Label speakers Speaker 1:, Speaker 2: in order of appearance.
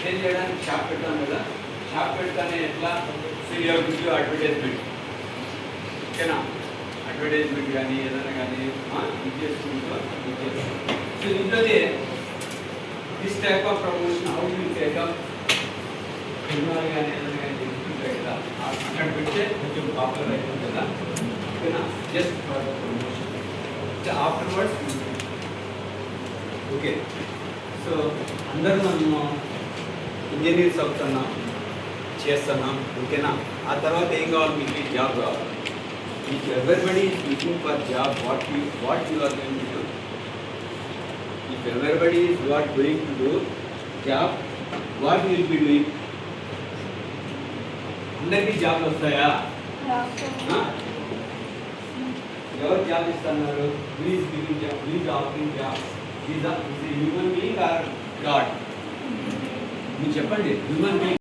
Speaker 1: Sale చేయడానికి shop పెట్టాను కదా, షాప్ పెడతానే ఎట్లా గివ్ అడ్వర్టైజ్మెంట్, ఓకేనా? అడ్వర్టైజ్మెంట్ కానీ ఏదైనా కానీ ఇది చేసుకుంటూ సో ఇంట్లోనే this type of promotion how you take up సినిమాలు కానీ ఏదైనా కానీ చెప్తుంటాయి కదా, అక్కడ పెడితే కొంచెం పాపులర్ అవుతుంది కదా, ఓకేనా? Just for the promotion afterwards. Okay, so అందరూ మనము ఇంజనీర్స్ అవుతున్నాం, చేస్తున్నాం, ఓకేనా? ఆ తర్వాత ఏం కావాలి? మీకు జాబ్ కావాలి. If everybody is looking for job, what you are going to do? If everybody is going to do job, what you will be doing? అందరికీ జాబ్లు వస్తాయా? ఎవరు జాబ్ ఇస్తున్నారు? Please giving job, please offering job. Is human being or god? మీరు చెప్పండి. Human being